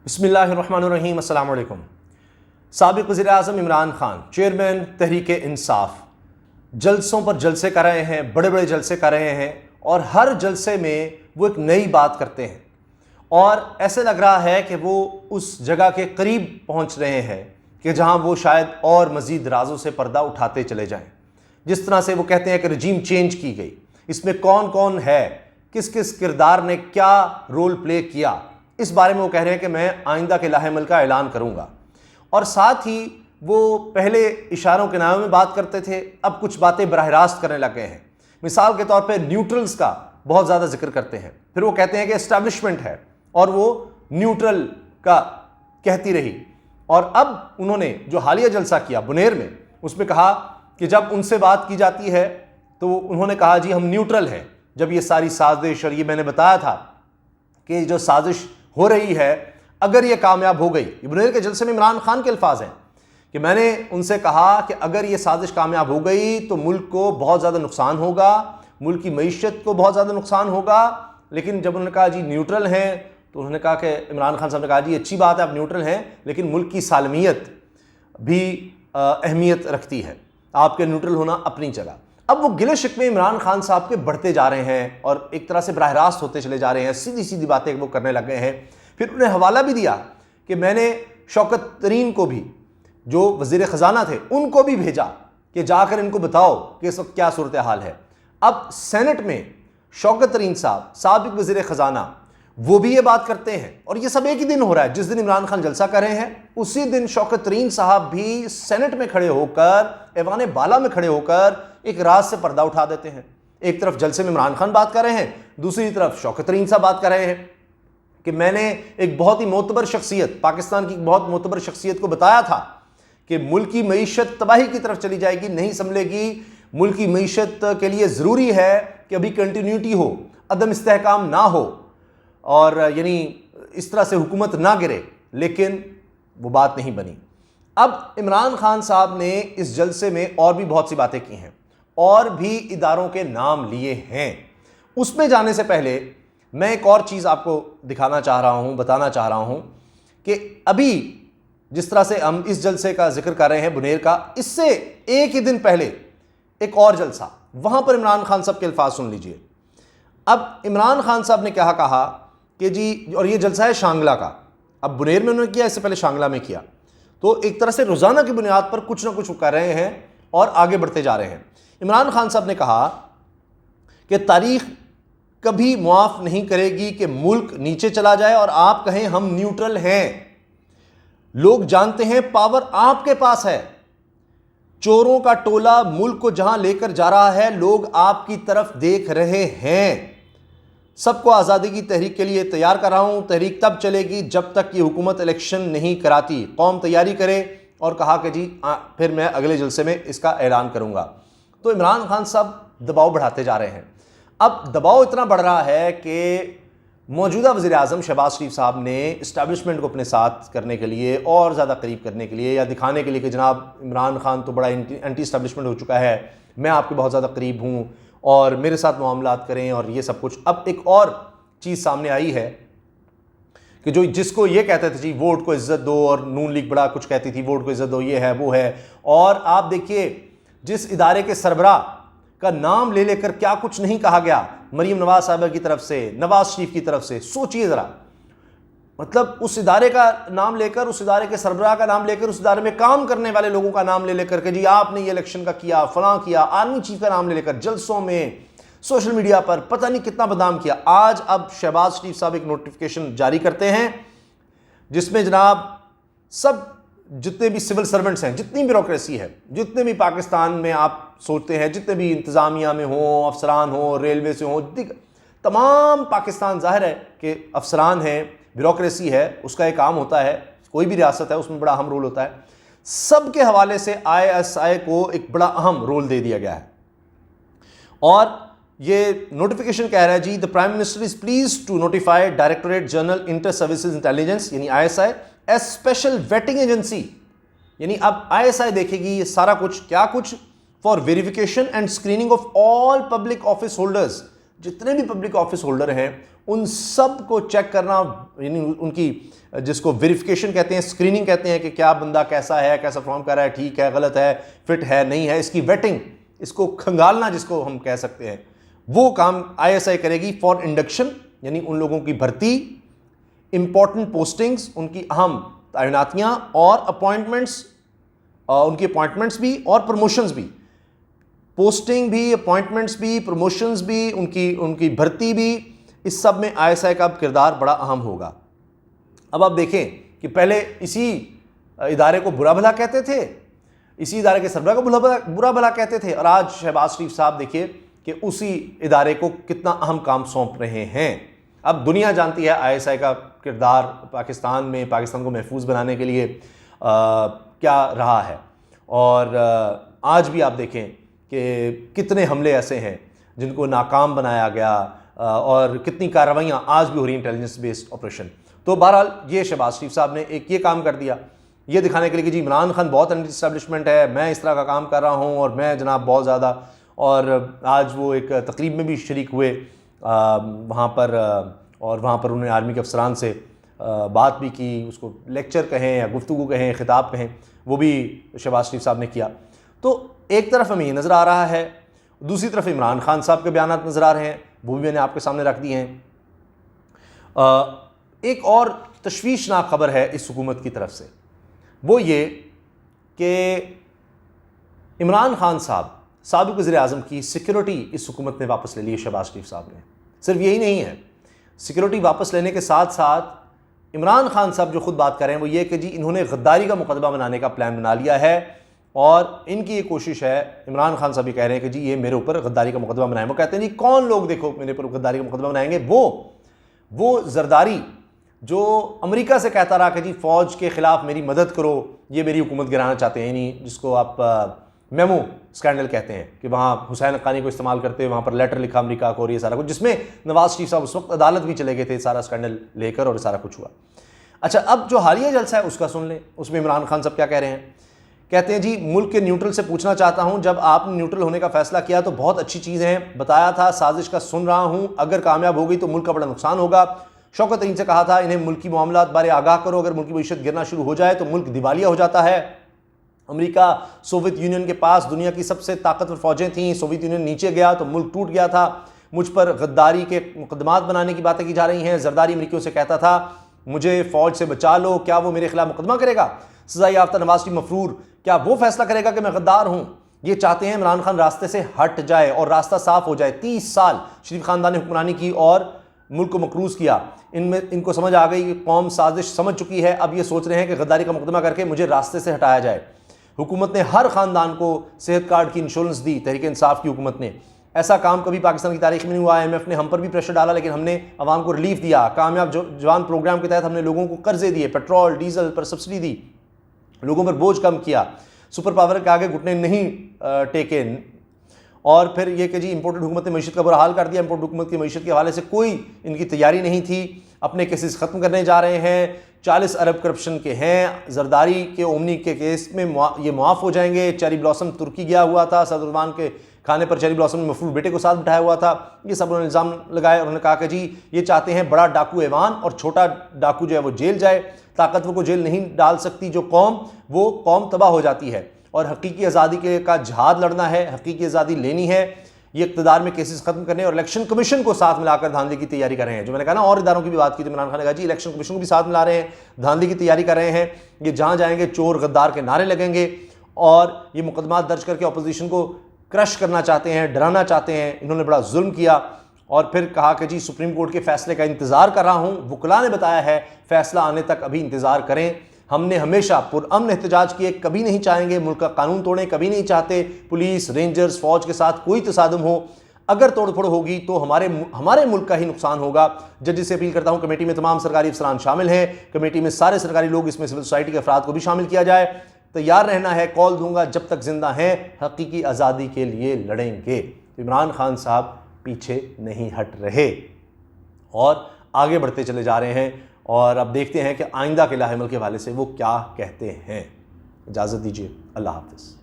बिस्मिल्लाहिर्रहमानिर्रहीम अस्सलाम वालेकुम। साबिक़ वज़ीर-ए-आज़म इमरान खान चेयरमैन तहरीक-ए-इंसाफ जलसों पर जलसे कर रहे हैं, बड़े बड़े जलसे कर रहे हैं और हर जलसे में वो एक नई बात करते हैं और ऐसे लग रहा है कि वो उस जगह के करीब पहुंच रहे हैं कि जहां वो शायद और मज़ीद राजों से पर्दा उठाते चले जाएं। जिस तरह से वो कहते हैं कि रजीम चेंज की गई, इसमें कौन कौन है, किस किस किरदार ने क्या रोल प्ले किया, इस बारे में वो कह रहे हैं कि मैं आइंदा के लाहेमल का ऐलान करूंगा। और साथ ही वो पहले इशारों के नाम में बात करते थे, अब कुछ बातें बराह रास्त करने लग गए हैं। मिसाल के तौर पे न्यूट्रल्स का बहुत ज़्यादा जिक्र करते हैं, फिर वो कहते हैं कि एस्टैब्लिशमेंट है और वो न्यूट्रल का कहती रही। और अब उन्होंने जो हालिया जलसा किया बुनेर में, उसमें कहा कि जब उनसे बात की जाती है तो उन्होंने कहा जी हम न्यूट्रल हैं। जब ये सारी साजिश, और ये मैंने बताया था कि जो साजिश हो रही है अगर ये कामयाब हो गई, बुनेर के जलसे में इमरान खान के अल्फाज हैं कि मैंने उनसे कहा कि अगर ये साजिश कामयाब हो गई तो मुल्क को बहुत ज़्यादा नुकसान होगा, मुल्क की मईशत को बहुत ज़्यादा नुकसान होगा। लेकिन जब उन्होंने कहा जी न्यूट्रल हैं तो उन्होंने कहा कि इमरान खान साहब ने कहा जी अच्छी बात है आप न्यूट्रल हैं, लेकिन मुल्क की सालमियत भी अहमियत रखती है, आपके न्यूट्रल होना अपनी जगह। अब वो गिले शिकवे इमरान खान साहब के बढ़ते जा रहे हैं और एक तरह से बराह रास्त होते चले जा रहे हैं, सीधी सीधी बातें वो करने लग गए हैं। फिर उन्हें हवाला भी दिया कि मैंने शौकत तरीन को भी, जो वज़ीर ख़जाना थे, उनको भी भेजा कि जाकर इनको बताओ कि इस वक्त क्या सूरत हाल है। अब सेनेट में शौकत तरीन साहब, साबिक़ वज़ीर ख़जाना, वो भी ये बात करते हैं और ये सब एक ही दिन हो रहा है। जिस दिन इमरान खान जलसा कर रहे हैं उसी दिन शौकत तरीन साहब भी सेनेट में खड़े होकर, ऐवान बाला में खड़े होकर एक राज से पर्दा उठा देते हैं। एक तरफ जलसे में इमरान खान बात कर रहे हैं, दूसरी तरफ शौकत तरीन साहब बात कर रहे हैं कि मैंने एक बहुत ही मोतबर शख्सियत, पाकिस्तान की बहुत मोतबर शख्सियत को बताया था कि मुल्क की मईशत तबाही की तरफ चली जाएगी, नहीं संभलेगी। मुल्क की मईशत के लिए ज़रूरी है कि अभी कंटिन्यूटी हो, अदम इस्तेहकाम ना हो और यानी इस तरह से हुकूमत ना गिरे, लेकिन वो बात नहीं बनी। अब इमरान खान साहब ने इस जलसे में और भी बहुत सी बातें की हैं और भी इदारों के नाम लिए हैं। उसमें जाने से पहले मैं एक और चीज़ आपको दिखाना चाह रहा हूँ, बताना चाह रहा हूँ कि अभी जिस तरह से हम इस जलसे का जिक्र कर रहे हैं बुनेर का, इससे एक ही दिन पहले एक और जलसा, वहाँ पर इमरान खान साहब के अल्फाज सुन लीजिए। अब इमरान खान साहब ने क्या कहा कि जी, और ये जलसा है शांगला का, अब बुनेर में उन्होंने किया, इससे पहले शांगला में किया, तो एक तरह से रोज़ाना की बुनियाद पर कुछ ना कुछ कर रहे हैं और आगे बढ़ते जा रहे हैं। इमरान खान साहब ने कहा कि तारीख कभी मुआफ़ नहीं करेगी कि मुल्क नीचे चला जाए और आप कहें हम न्यूट्रल हैं। लोग जानते हैं पावर आपके पास है, चोरों का टोला मुल्क को जहां लेकर जा रहा है, लोग आपकी तरफ देख रहे हैं। सबको आज़ादी की तहरीक के लिए तैयार कर रहा हूं, तहरीक तब चलेगी जब तक ये हुकूमत इलेक्शन नहीं कराती, कौम तैयारी करे। और कहा कि जी फिर मैं अगले जलसे में इसका ऐलान करूंगा। तो इमरान खान साहब दबाव बढ़ाते जा रहे हैं। अब दबाव इतना बढ़ रहा है कि मौजूदा वज़ीर-ए-आज़म शहबाज शरीफ साहब ने इस्टेब्लिशमेंट को अपने साथ करने के लिए और ज़्यादा करीब करने के लिए, या दिखाने के लिए कि जनाब इमरान खान तो बड़ा एंटी इस्टेब्लिशमेंट हो चुका है, मैं आपके बहुत ज़्यादा करीब हूँ और मेरे साथ मामलात करें और ये सब कुछ। अब एक और चीज़ सामने आई है कि जो जिसको ये कहते थे जी वोट को इज़्ज़त दो, और नून लीग बड़ा कुछ कहती थी वोट को इज़्ज़त दो, ये है वो है। और आप देखिए जिस इदारे के सरबराह का नाम ले लेकर क्या कुछ नहीं कहा गया मरीम नवाज साहबा की तरफ से, नवाज शरीफ की तरफ से। सोचिए ज़रा, मतलब उस इदारे का नाम लेकर, उस इदारे के सरबराह का नाम लेकर, उस इदारे में काम करने वाले लोगों का नाम ले लेकर के जी आपने ये इलेक्शन का किया, फलां किया, आर्मी चीफ का नाम ले लेकर जलसों में, सोशल मीडिया पर पता नहीं कितना बदनाम किया। आज अब शहबाज शरीफ साहब एक नोटिफिकेशन जारी करते हैं जिसमें जनाब सब जितने भी सिविल सर्वेंट्स हैं, जितनी ब्यूरोक्रेसी है, जितने भी पाकिस्तान में आप सोचते हैं, जितने भी इंतज़ामिया में हो, अफसरान हो, रेलवे से हो, तमाम पाकिस्तान, जाहिर है कि अफसरान हैं, ब्यूरोक्रेसी है, उसका एक काम होता है, कोई भी रियासत है उसमें बड़ा अहम रोल होता है। सब के हवाले से ISI को एक बड़ा अहम रोल दे दिया गया है। और ये नोटिफिकेशन कह रहा है जी the prime minister is please to notify directorate general inter services intelligence यानी ISI as special vetting agency. यानी अब ISI देखेगी ये सारा कुछ, क्या कुछ, for verification and screening of all public office holders जितने भी पब्लिक ऑफिस होल्डर हैं उन सब को चेक करना, यानी उनकी जिसको वेरिफिकेशन कहते हैं, स्क्रीनिंग कहते हैं कि क्या बंदा कैसा है, कैसा परफॉर्म कर रहा है, ठीक है, गलत है, फिट है, नहीं है, इसकी वेटिंग, इसको खंगालना जिसको हम कह सकते हैं, वो काम आईएसआई करेगी फॉर इंडक्शन, यानी उन लोगों की भर्ती, इंपॉर्टेंट पोस्टिंग्स, उनकी अहम तैनातियां और अपॉइंटमेंट्स, उनकी अपॉइंटमेंट्स भी और प्रमोशंस भी, पोस्टिंग भी, अपॉइंटमेंट्स भी, प्रमोशंस भी, उनकी भर्ती भी, इस सब में आईएसआई का किरदार बड़ा अहम होगा। अब आप देखें कि पहले इसी इदारे को बुरा भला कहते थे, इसी इदारे के सरबराह को बुरा भला कहते थे, और आज शहबाज शरीफ साहब देखिए कि उसी इदारे को कितना अहम काम सौंप रहे हैं। अब दुनिया जानती है आईएसआई का किरदार पाकिस्तान में, पाकिस्तान को महफूज बनाने के लिए क्या रहा है, और आज भी आप देखें कि कितने हमले ऐसे हैं जिनको नाकाम बनाया गया, और कितनी कार्रवाइयाँ आज भी हो रही हैं इंटेलिजेंस बेस्ड ऑपरेशन। तो बहरहाल ये शहबाज शरीफ साहब ने एक ये काम कर दिया, ये दिखाने के लिए कि जी इमरान खान बहुत एंटी इस्टेब्लिशमेंट है, मैं इस तरह का काम कर रहा हूँ और मैं जनाब बहुत ज़्यादा, और आज वो एक तकरीब में भी शरीक हुए वहाँ पर, और वहाँ पर उन्होंने आर्मी के अफसरान से बात भी की, उसको लेक्चर कहें या गुफ्तगू कहें, खिताब कहें, वो भी शहबाज शरीफ साहब ने किया। तो एक तरफ हमें ये नज़र आ रहा है, दूसरी तरफ इमरान खान साहब के बयान नज़र आ रहे हैं, वो भी मैंने आपके सामने रख दिए हैं। एक और तशवीशनाक खबर है इस हुकूमत की तरफ से, वो ये कि इमरान खान साहब साबिक़ वज़ीर-ए-आज़म की सिक्योरिटी इस हुकूमत ने वापस ले ली है शहबाज शरीफ साहब ने। सिर्फ यही नहीं है, सिक्योरिटी वापस लेने के साथ साथ इमरान खान साहब जो खुद बात कर रहे हैं वो ये कि जी इन्होंने गद्दारी का मुकदमा बनाने का प्लान बना लिया है, और इनकी ये कोशिश है, इमरान खान साहब ये कह रहे हैं कि जी ये मेरे ऊपर गद्दारी का मुकदमा बनाए। वो कहते हैं जी कौन लोग देखो मेरे ऊपर गद्दारी का मुकदमा बनाएंगे, वो जरदारी जो अमेरिका से कहता रहा कि जी फ़ौज के ख़िलाफ़ मेरी मदद करो, ये मेरी हुकूमत गिराना चाहते हैं, यानी जिसको आप मेमो स्कैंडल कहते हैं कि वहाँ हुसैन हक्कानी को इस्तेमाल करते हुए वहाँ पर लेटर लिखा अमेरिका को, और ये सारा कुछ, जिसमें नवाज शरीफ साहब उस वक्त अदालत भी चले गए थे सारा स्कैंडल लेकर, और सारा कुछ हुआ। अच्छा, अब जो हालिया जलसा है उसका सुन लें, उसमें इमरान खान साहब क्या कह रहे हैं। कहते हैं जी मुल्क के न्यूट्रल से पूछना चाहता हूं, जब आपने न्यूट्रल होने का फैसला किया तो बहुत अच्छी चीज़ है, बताया था साजिश का सुन रहा हूं, अगर कामयाब हो गई तो मुल्क का बड़ा नुकसान होगा। शौकत तरीन से कहा था इन्हें मुल्की मामलात बारे आगाह करो, अगर मुल्की मईशत गिरना शुरू हो जाए तो मुल्क दिवालिया हो जाता है। अमेरिका सोवियत यूनियन के पास दुनिया की सबसे ताकतवर फौजें थीं, सोवियत यूनियन नीचे गया तो मुल्क टूट गया था। मुझ पर गद्दारी के मुकदमात बनाने की बातें की जा रही हैं। जरदारी अमरीकियों से कहता था मुझे फ़ौज से बचा लो, क्या वो मेरे खिलाफ मुकदमा करेगा? सज़ा याफ्ता नवाज शरीफ मफरूर क्या वो फैसला करेगा कि मैं गद्दार हूँ? ये चाहते हैं इमरान खान रास्ते से हट जाए और रास्ता साफ हो जाए। 30 साल शरीफ खानदान ने हुक्मरानी की और मुल्क को मकरूज़ किया। इनको समझ आ गई कि कौम साजिश समझ चुकी है, अब ये सोच रहे हैं कि गद्दारी का मुकदमा करके मुझे रास्ते से हटाया जाए। हुकूमत ने हर ख़ानदान को सेहत कार्ड की इंश्योरेंस दी, तहरीक इंसाफ की हुकूमत ने। ऐसा काम कभी पाकिस्तान की तारीख में नहीं हुआ। IMF ने हम पर भी प्रेशर डाला, लेकिन हमने आवाम को रिलीफ दिया। कामयाब जवान प्रोग्राम के तहत हमने लोगों को कर्जे दिए, पेट्रोल डीजल पर सब्सिडी दी, लोगों पर बोझ कम किया, सुपर पावर के आगे घुटने नहीं टेके। और फिर यह कि जी इंपोर्टेड हुकूमत ने मीशत का बुरा हाल कर दिया। इंपोर्टेड हुकूमत की मीशत के हवाले से कोई इनकी तैयारी नहीं थी। अपने केसेस ख़त्म करने जा रहे हैं। 40 अरब करप्शन के हैं। जरदारी के ओमनी के केस में ये मुआफ़ हो जाएंगे। चेरी ब्लॉसम तुर्की गया हुआ था, सदरुमान के खाने पर चेरी ब्लॉसम ने मफरूर बेटे को साथ बिठाया हुआ था। ये सब उन्होंने इल्ज़ाम लगाए। उन्होंने कहा कि जी ये चाहते हैं बड़ा डाकू ऐवान और छोटा डाकू जो है वो जेल जाए। ताकतवर को जेल नहीं डाल सकती जो कौम, वो कौम तबाह हो जाती है। और हकीकी आज़ादी के का जहाद लड़ना है, हकीकी आज़ादी लेनी है। ये इक़्तिदार में केसेस खत्म करने और इलेक्शन कमीशन को साथ मिलाकर धांधली की तैयारी कर रहे हैं। जो मैंने कहा ना, और इदारों की भी बात की तो इमरान खान ने कहा जी इलेक्शन कमीशन को भी साथ मिला रहे हैं, धांधली की तैयारी कर रहे हैं। ये जहाँ जाएंगे चोर गद्दार के नारे लगेंगे और ये मुकदमा दर्ज करके अपोजिशन को क्रश करना चाहते हैं, डराना चाहते हैं। इन्होंने बड़ा जुल्म किया। और फिर कहा कि जी सुप्रीम कोर्ट के फैसले का इंतज़ार कर रहा हूँ। वकला ने बताया है फैसला आने तक अभी इंतज़ार करें। हमने हमेशा पुरअमन एहतजाज किए, कभी नहीं चाहेंगे मुल्क का कानून तोड़ें, कभी नहीं चाहते पुलिस रेंजर्स फौज के साथ कोई तसादम हो। अगर तोड़फोड़ होगी तो हमारे मुल्क का ही नुकसान होगा। जजेस से अपील करता हूँ कमेटी में तमाम सरकारी अफसरान शामिल हैं, कमेटी में सारे सरकारी लोग, इसमें सिविल सोसाइटी के अफराद को भी शामिल किया जाए। तैयार रहना है, कॉल दूंगा जब तक जिंदा हैं, हकीकी आज़ादी के लिए लड़ेंगे। इमरान खान साहब पीछे नहीं हट रहे और आगे बढ़ते चले जा रहे हैं। और अब देखते हैं कि आइंदा के लाहेमल के हवाले से वो क्या कहते हैं। इजाज़त दीजिए, अल्लाह हाफ़िज़।